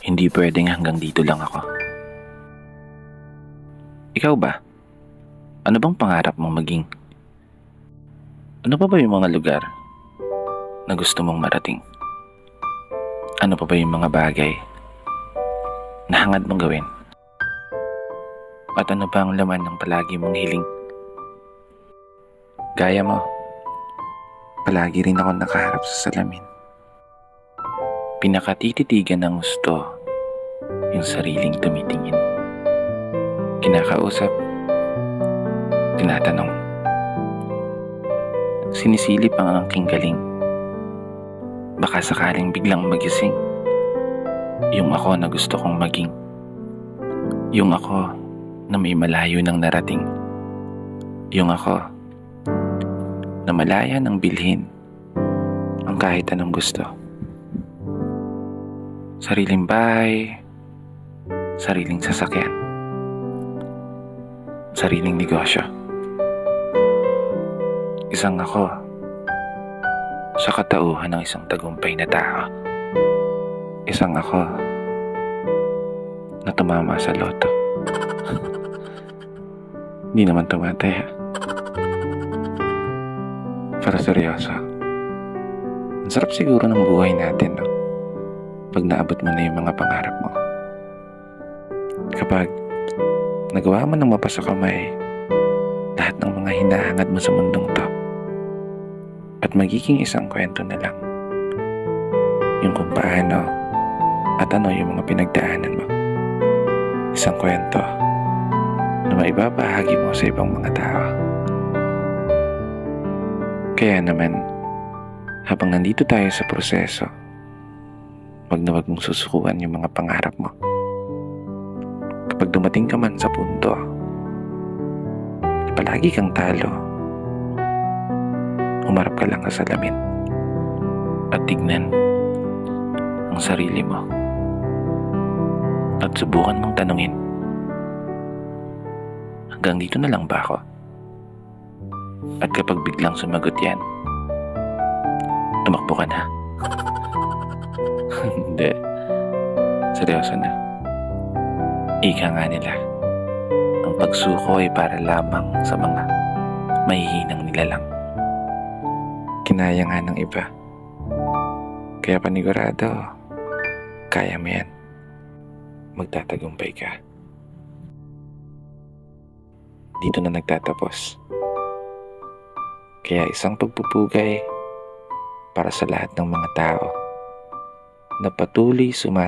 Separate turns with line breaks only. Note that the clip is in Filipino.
Hindi pwedeng hanggang dito lang ako. Ikaw ba? Ano bang pangarap mong maging? Ano pa ba yung mga lugar na gusto mong marating? Ano pa ba yung mga bagay na hangad mong gawin? At ano ba ang laman ng palagi mong hiling? Gaya mo, palagi rin ako nakaharap sa salamin. Pinakatititigan ng gusto yung sariling tumitingin. Kinakausap, tinatanong. Sinisilip ang aking galing. Baka sakaling biglang magising. Yung ako na gusto kong maging. Yung ako na may malayo nang narating. Yung ako na malaya nang bilhin ang kahit anong gusto. Sariling bahay, sariling sasakyan, sariling negosyo. Isang ako sa katauhan ng isang tagumpay na tao. Isang ako na tumama sa loto. Hindi naman tumataya. Para seryoso. Ang sarap siguro ng buhay natin, no? Pag naabot mo na yung mga pangarap mo. Kapag nagawa mo ng mapasa kamay lahat ng mga hinahangad mo sa mundong to. At magiging isang kwento na lang yung kung paano at ano yung mga pinagdaanan mo. Isang kwento na maibabahagi mo sa ibang mga tao. Kaya naman, habang nandito tayo sa proseso, wag na wag mong susukuan yung mga pangarap mo. Kapag dumating ka man sa punto, palagi kang talo. Umarap ka lang sa salamin at tignan ang sarili mo at subukan mong tanungin, hanggang dito na lang ba ako? At kapag biglang sumagot yan, tumakbo ka na. Hindi, seryoso na. Ika nga nila, ang pagsuko ay para lamang sa mga mahihinang nilalang. Kinaya nga ng iba. Kaya panigurado, kaya mo yan. Magtatagumpay ka. Dito na nagtatapos. Kaya isang pagpupugay para sa lahat ng mga tao na patuloy